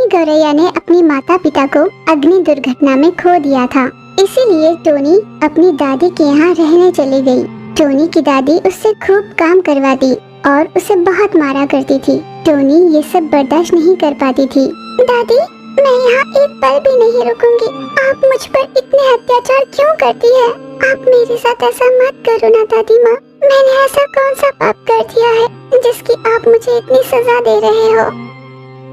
गौरैया ने अपनी माता पिता को अग्नि दुर्घटना में खो दिया था, इसीलिए टोनी अपनी दादी के यहाँ रहने चली गई। टोनी की दादी उससे खूब काम करवाती और उसे बहुत मारा करती थी। टोनी ये सब बर्दाश्त नहीं कर पाती थी। दादी, मैं यहाँ एक पल भी नहीं रुकूंगी। आप मुझ पर इतने अत्याचार क्यों करती है? आप मेरे साथ ऐसा मत करो ना दादी माँ। मैंने ऐसा कौन सा पाप कर दिया है जिसकी आप मुझे इतनी सजा दे रहे हो?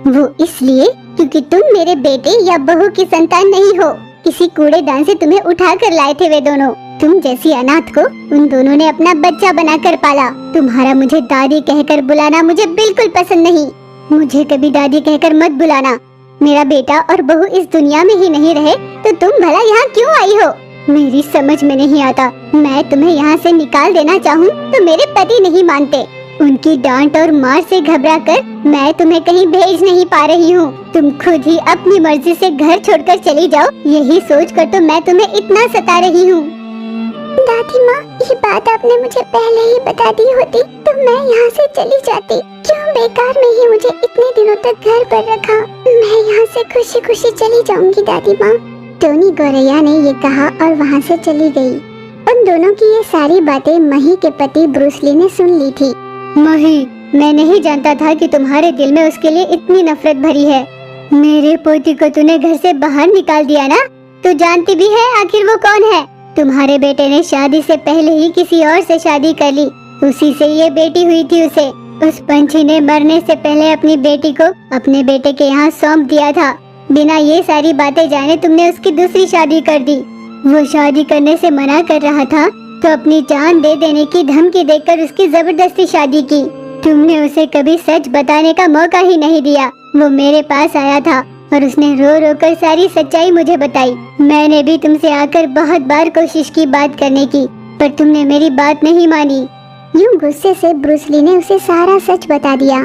वो इसलिए क्योंकि तुम मेरे बेटे या बहू की संतान नहीं हो। किसी कूड़ेदान से तुम्हें उठा कर लाए थे वे दोनों। तुम जैसी अनाथ को उन दोनों ने अपना बच्चा बनाकर पाला। तुम्हारा मुझे दादी कहकर बुलाना मुझे बिल्कुल पसंद नहीं। मुझे कभी दादी कहकर मत बुलाना। मेरा बेटा और बहू इस दुनिया में ही नहीं रहे तो तुम भला यहाँ क्यों आई हो? मेरी समझ में नहीं आता। मैं तुम्हें यहाँ से निकाल देना चाहूँ तो मेरे पति नहीं मानते। उनकी डांट और मार से घबरा कर मैं तुम्हें कहीं भेज नहीं पा रही हूँ। तुम खुद ही अपनी मर्जी से घर छोड़कर चली जाओ, यही सोचकर तो मैं तुम्हें इतना सता रही हूँ। दादी माँ, ये बात आपने मुझे पहले ही बता दी होती तो मैं यहाँ से चली जाती। क्यों बेकार में ही मुझे इतने दिनों तक घर पर रखा? मैं यहाँ से खुशी खुशी चली जाऊंगी दादी माँ। टोनी गौरैया ने ये कहा और वहाँ से चली गई। उन दोनों की ये सारी बातें मही के पति ब्रूस ली ने सुन ली थी। मही, मैं नहीं जानता था कि तुम्हारे दिल में उसके लिए इतनी नफरत भरी है। मेरे पोती को तूने घर से बाहर निकाल दिया ना? तू जानती भी है आखिर वो कौन है? तुम्हारे बेटे ने शादी से पहले ही किसी और से शादी कर ली। उसी से ये बेटी हुई थी उसे। उस पंछी ने मरने से पहले अपनी बेटी को अपने बेटे के यहाँ सौंप दिया था। बिना ये सारी बातें जाने तुमने उसकी दूसरी शादी कर दी। वो शादी करने से मना कर रहा था तो अपनी जान दे देने की धमकी देकर उसकी जबरदस्ती शादी की। तुमने उसे कभी सच बताने का मौका ही नहीं दिया। वो मेरे पास आया था और उसने रो रो कर सारी सच्चाई मुझे बताई। मैंने भी तुमसे आकर बहुत बार कोशिश की बात करने की, पर तुमने मेरी बात नहीं मानी। यूं गुस्से से ब्रूस ली ने उसे सारा सच बता दिया।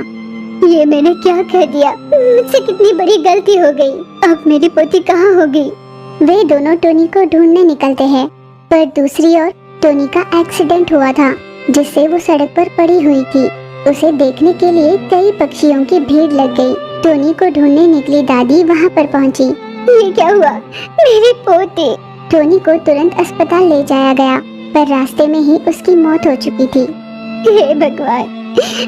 ये मैंने क्या कह दिया? मुझसे कितनी बड़ी गलती हो गई। अब मेरी पोती कहाँ होगी? वे दोनों टोनी को ढूंढने निकलते हैं, पर दूसरी ओर टोनी का एक्सीडेंट हुआ था जिससे वो सड़क पर पड़ी हुई थी। उसे देखने के लिए कई पक्षियों की भीड़ लग गई। टोनी को ढूंढने निकली दादी वहाँ पर पहुँची। ये क्या हुआ? मेरी पोती। टोनी को तुरंत अस्पताल ले जाया गया, पर रास्ते में ही उसकी मौत हो चुकी थी। हे भगवान,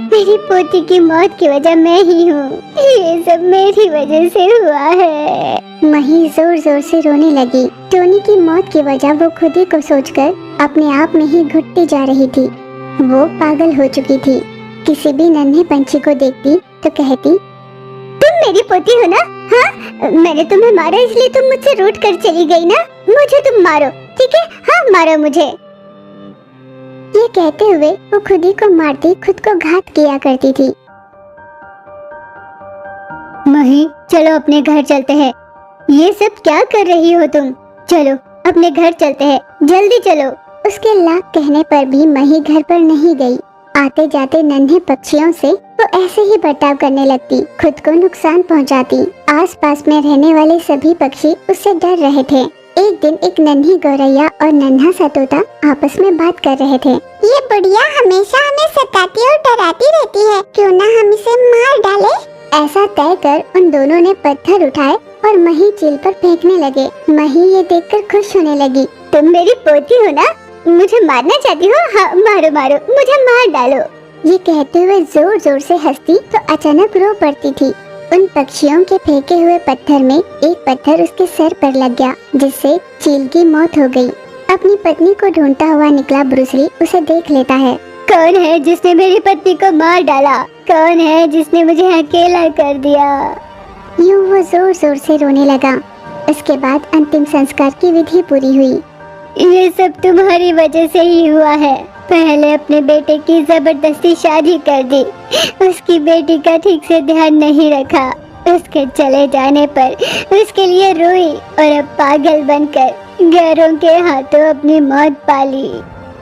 मेरी पोती की मौत की वजह मैं ही हूँ। ये सब मेरी वजह से हुआ है। मही जोर जोर से रोने लगी। टोनी की मौत की वजह वो खुद ही को सोचकर अपने आप में ही घुटती जा रही थी। वो पागल हो चुकी थी। किसी भी नन्हे पंछी को देखती तो कहती, तुम मेरी पोती हो ना? हाँ, मैंने तुम्हें मारा इसलिए तुम मुझसे रूठ कर चली गई ना? मुझे तुम मारो, ठीक है? हाँ, मारो मुझे। ये कहते हुए वो खुद ही को मारती खुद को घात किया करती थी। मही, चलो अपने घर चलते हैं। ये सब क्या कर रही हो तुम? चलो अपने घर चलते हैं, जल्दी चलो। उसके लाख कहने पर भी मही घर पर नहीं गई। आते जाते नन्हे पक्षियों से वो ऐसे ही बर्ताव करने लगती, खुद को नुकसान पहुंचाती। आसपास में रहने वाले सभी पक्षी उससे डर रहे थे। एक दिन एक नन्ही गौरैया और नन्हा सा तोता आपस में बात कर रहे थे। ये बुढ़िया हमेशा हमें सताती और डराती रहती है, क्यों ना हम इसे मार डाले? ऐसा तय कर उन दोनों ने पत्थर उठाए और मही चील पर फेंकने लगे। मही ये देखकर खुश होने लगी। तुम मेरी पोती हो ना? मुझे मारना चाहती हो? हाँ, मारो मारो, मुझे मार डालो। ये कहते हुए जोर जोर से हंसती तो अचानक रो पड़ती थी। उन पक्षियों के फेंके हुए पत्थर में एक पत्थर उसके सर पर लग गया, जिससे चील की मौत हो गई। अपनी पत्नी को ढूंढता हुआ निकला ब्रूस ली उसे देख लेता है। कौन है जिसने मेरी पत्नी को मार डाला? कौन है जिसने मुझे अकेला कर दिया? यूं वो जोर जोर से रोने लगा। उसके बाद अंतिम संस्कार की विधि पूरी हुई। ये सब तुम्हारी वजह से ही हुआ है। पहले अपने बेटे की जबरदस्ती शादी कर दी, उसकी बेटी का ठीक से ध्यान नहीं रखा। उसके चले जाने पर उसके लिए रोई और अब पागल बनकर गैरों के हाथों अपनी मौत पाली।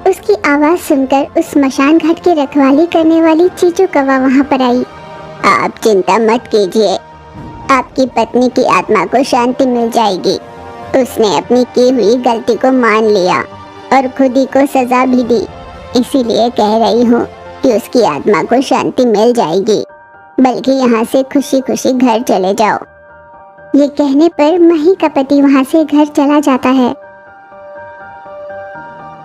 उसकी आवाज सुनकर उस स्मशान घाट की रखवाली करने वाली चीचू कौवा वहाँ पर आई। आप चिंता मत कीजिए, आपकी पत्नी की आत्मा को शांति मिल जाएगी। उसने अपनी की हुई गलती को मान लिया और खुद ही को सजा भी दी, इसीलिए कह रही हूँ कि उसकी आत्मा को शांति मिल जाएगी। बल्कि यहाँ से खुशी खुशी घर चले जाओ। ये कहने पर मही का पति वहाँ से घर चला जाता है।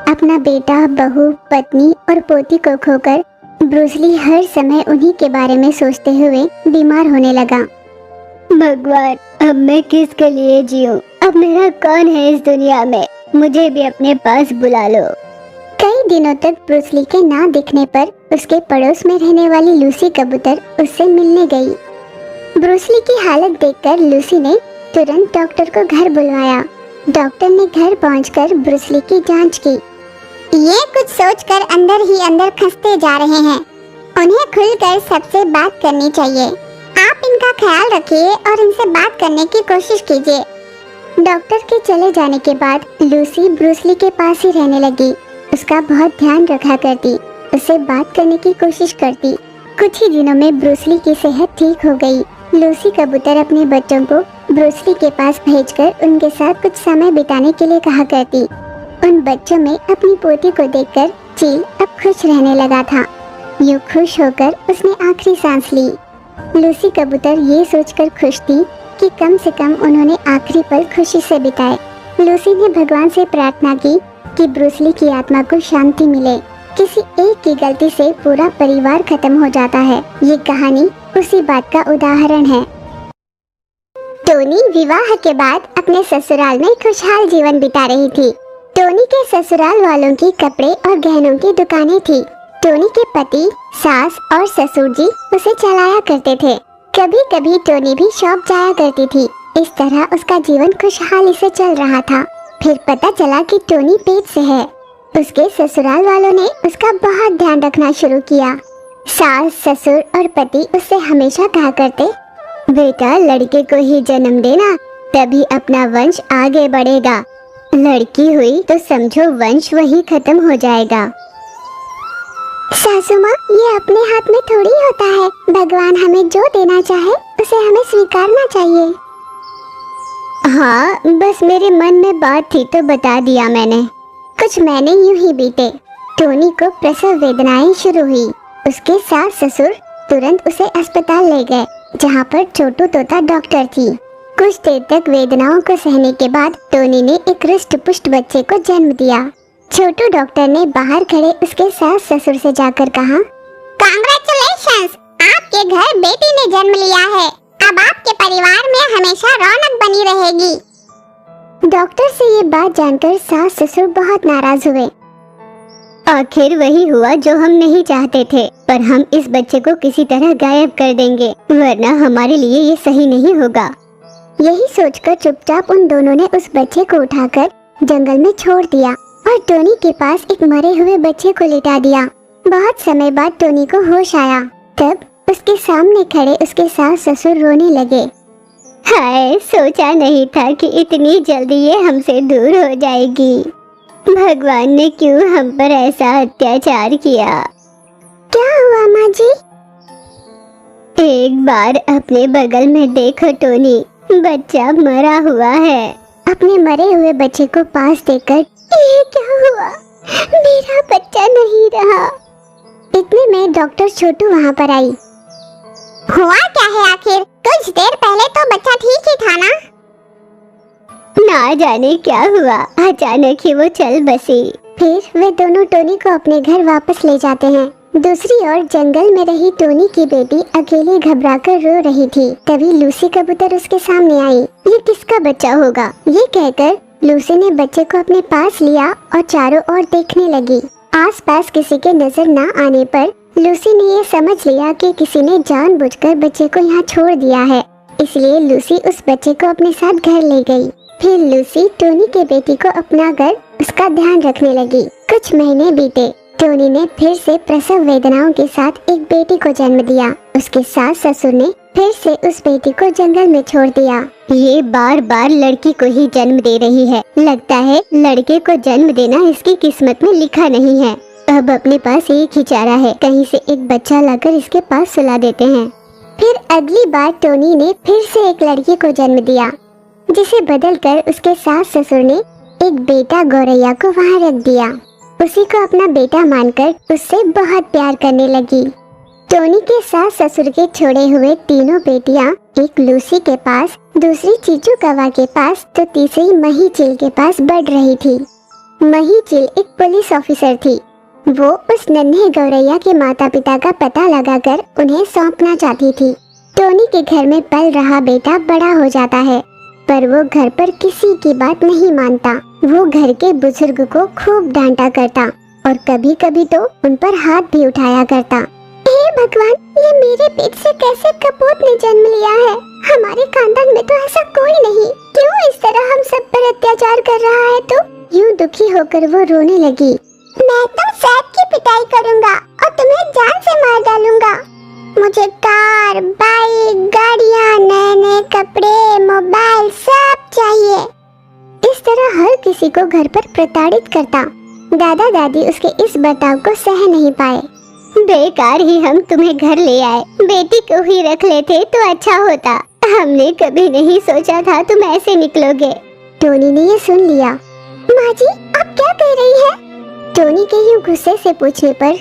अपना बेटा, बहू, पत्नी और पोती को खोकर ब्रूस ली हर समय उन्हीं के बारे में सोचते हुए बीमार होने लगा। भगवान, अब मैं किसके लिए जीऊं? अब मेरा कौन है इस दुनिया में? मुझे भी अपने पास बुला लो। कई दिनों तक ब्रूस ली के ना दिखने पर उसके पड़ोस में रहने वाली लूसी कबूतर उससे मिलने गई। ब्रूस ली की हालत देखकर लूसी ने तुरंत डॉक्टर को घर बुलवाया। डॉक्टर ने घर पहुंचकर ब्रूस ली की जांच की। ये कुछ सोचकर अंदर ही अंदर खंसते जा रहे हैं। उन्हें खुलकर सबसे बात करनी चाहिए। आप इनका ख्याल रखिए और इनसे बात करने की कोशिश कीजिए। डॉक्टर के चले जाने के बाद लूसी ब्रूस ली के पास ही रहने लगी। उसका बहुत ध्यान रखा करती, उससे बात करने की कोशिश करती। कुछ ही दिनों में ब्रूस ली की सेहत ठीक हो गई। लूसी कबूतर अपने बच्चों को ब्रूस ली के पास भेजकर उनके साथ कुछ समय बिताने के लिए कहा करती। उन बच्चों में अपनी पोती को देखकर चील अब खुश रहने लगा था। यूं खुश होकर उसने आखिरी सांस ली। लूसी कबूतर ये सोचकर खुश थी कि कम से कम उन्होंने आखिरी पल खुशी से बिताए। लूसी ने भगवान से प्रार्थना की कि ब्रूस ली की आत्मा को शांति मिले। किसी एक की गलती से पूरा परिवार खत्म हो जाता है। ये कहानी उसी बात का उदाहरण है। टोनी विवाह के बाद अपने ससुराल में खुशहाल जीवन बिता रही थी। टोनी के ससुराल वालों की कपड़े और गहनों की दुकानें थी। टोनी के पति, सास और ससुर जी उसे चलाया करते थे। कभी कभी टोनी भी शॉप जाया करती थी। इस तरह उसका जीवन खुशहाली से चल रहा था। फिर पता चला कि टोनी पेट से है। उसके ससुराल वालों ने उसका बहुत ध्यान रखना शुरू किया। सास, ससुर और पति उससे हमेशा कहा करते, बेटा लड़के को ही जन्म देना, तभी अपना वंश आगे बढ़ेगा। लड़की हुई तो समझो वंश वही खत्म हो जाएगा। सासू माँ, ये अपने हाथ में थोड़ी होता है। भगवान हमें जो देना चाहे उसे हमें स्वीकारना चाहिए। हाँ, बस मेरे मन में बात थी तो बता दिया मैंने। कुछ महीने यूं ही बीते। टोनी को प्रसव वेदनाएं शुरू हुई। उसके सास ससुर तुरंत उसे अस्पताल ले गए, जहाँ पर छोटू तोता डॉक्टर थी। कुछ देर तक वेदनाओं को सहने के बाद टोनी ने एक रुष्ट पुष्ट बच्चे को जन्म दिया। छोटू डॉक्टर ने बाहर खड़े उसके सास ससुर से जाकर कहा, कांग्रेचुलेशंस, आपके घर बेटी ने जन्म लिया है। अब आपके परिवार में हमेशा रौनक बनी रहेगी। डॉक्टर से ये बात जानकर सास ससुर बहुत नाराज हुए। आखिर वही हुआ जो हम नहीं चाहते थे, पर हम इस बच्चे को किसी तरह गायब कर देंगे, वरना हमारे लिए ये सही नहीं होगा। यही सोचकर चुपचाप उन दोनों ने उस बच्चे को उठाकर जंगल में छोड़ दिया और टोनी के पास एक मरे हुए बच्चे को लिटा दिया। बहुत समय बाद टोनी को होश आया। तब उसके सामने खड़े उसके सास ससुर रोने लगे। हाय, सोचा नहीं था कि इतनी जल्दी ये हमसे दूर हो जाएगी। भगवान ने क्यों हम पर ऐसा अत्याचार किया? क्या हुआ माँ जी? एक बार अपने बगल में देखो टोनी, बच्चा मरा हुआ है। अपने मरे हुए बच्चे को पास देखकर, ये क्या हुआ? मेरा बच्चा नहीं रहा। इतने में डॉक्टर छोटू वहाँ पर आई। हुआ क्या है आखिर? कुछ देर पहले तो बच्चा ठीक ही था ना? ना जाने क्या हुआ, अचानक ही वो चल बसी। फिर वे दोनों टोनी को अपने घर वापस ले जाते हैं। दूसरी ओर जंगल में रही टोनी की बेटी अकेली घबराकर रो रही थी। तभी लूसी कबूतर उसके सामने आई। ये किसका बच्चा होगा? ये कहकर लूसी ने बच्चे को अपने पास लिया और चारों ओर देखने लगी। आसपास किसी के नजर न आने पर लूसी ने ये समझ लिया कि किसी ने जानबूझकर बच्चे को यहाँ छोड़ दिया है। इसलिए लूसी उस बच्चे को अपने साथ घर ले गई। फिर लूसी टोनी के बेटी को अपना कर उसका ध्यान रखने लगी। कुछ महीने बीते। टोनी ने फिर से प्रसव वेदनाओं के साथ एक बेटी को जन्म दिया। उसके सास ससुर ने फिर से उस बेटी को जंगल में छोड़ दिया। ये बार बार लड़की को ही जन्म दे रही है। लगता है लड़के को जन्म देना इसकी किस्मत में लिखा नहीं है। अब अपने पास एक ही चारा है, कहीं से एक बच्चा लाकर इसके पास सुला देते हैं। फिर अगली बार टोनी ने फिर से एक लड़की को जन्म दिया, जिसे बदलकर उसके सास ससुर ने एक बेटा गौरैया को वहाँ रख दिया। उसी को अपना बेटा मानकर उससे बहुत प्यार करने लगी। टोनी के सास ससुर के छोड़े हुए तीनों बेटियां, एक लूसी के पास, दूसरी चीचू कौवा के पास तो तीसरी मही चिल के पास बढ़ रही थी। मही चिल एक पुलिस ऑफिसर थी। वो उस नन्हे गौरैया के माता पिता का पता लगाकर उन्हें सौंपना चाहती थी। टोनी के घर में पल रहा बेटा बड़ा हो जाता है, पर वो घर पर किसी की बात नहीं मानता। वो घर के बुजुर्ग को खूब डांटा करता और कभी कभी तो उन पर हाथ भी उठाया करता। हे भगवान, ये मेरे पेट से कैसे कपूत ने जन्म लिया है? हमारे खानदान में तो ऐसा कोई नहीं। क्यों इस तरह हम सब पर अत्याचार कर रहा है? तो यूं दुखी होकर वो रोने लगी। मैं तो सैफ की पिटाई करूंगा और तुम्हें जान से मार डालूंगा। मुझे कार, बाइक, गाड़ियाँ, नए नए कपड़े, मोबाइल सब चाहिए। इस तरह हर किसी को घर पर प्रताड़ित करता। दादा दादी उसके इस बर्ताव को सह नहीं पाए। बेकार ही हम तुम्हें घर ले आए, बेटी को ही रख लेते तो अच्छा होता। हमने कभी नहीं सोचा था तुम ऐसे निकलोगे। टोनी ने ये सुन लिया। माँ जी, आप क्या कह रही हैं? टोनी के यूं गुस्से से पूछने पर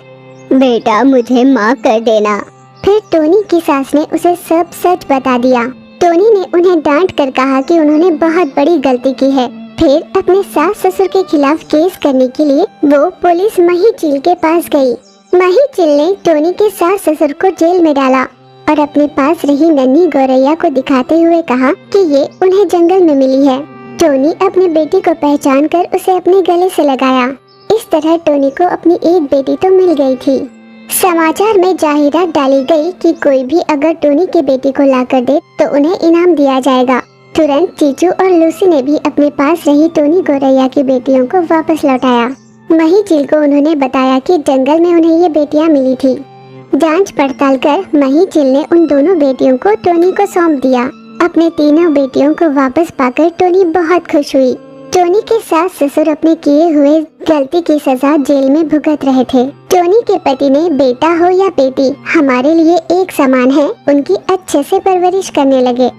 बेटा मुझे माफ कर देना। फिर टोनी की सास ने उसे सब सच बता दिया। टोनी ने उन्हें डांट कर कहा कि उन्होंने बहुत बड़ी गलती की है। फिर अपने सास ससुर के खिलाफ केस करने के लिए वो पुलिस मही चिल के पास गई। मही चिल ने टोनी के सास ससुर को जेल में डाला और अपने पास रही नन्ही गौरैया को दिखाते हुए कहा कि ये उन्हें जंगल में मिली है। टोनी अपनी बेटी को पहचान कर उसे अपने गले से लगाया। इस तरह टोनी को अपनी एक बेटी तो मिल गई थी। समाचार में जाहिरात डाली गई कि कोई भी अगर टोनी की बेटी को लाकर दे तो उन्हें इनाम दिया जाएगा। तुरंत चीचू और लूसी ने भी अपने पास रही टोनी गौरैया की बेटियों को वापस लौटाया। मही चिल को उन्होंने बताया कि जंगल में उन्हें ये बेटियां मिली थी। जांच पड़ताल कर मही चिल ने उन दोनों बेटियों को टोनी को सौंप दिया। अपने तीनों बेटियों को वापस पाकर टोनी बहुत खुश हुई। टोनी के सास ससुर अपने किए हुए गलती की सजा जेल में भुगत रहे थे। टोनी के पति ने बेटा हो या बेटी हमारे लिए एक समान है, उनकी अच्छे से परवरिश करने लगे।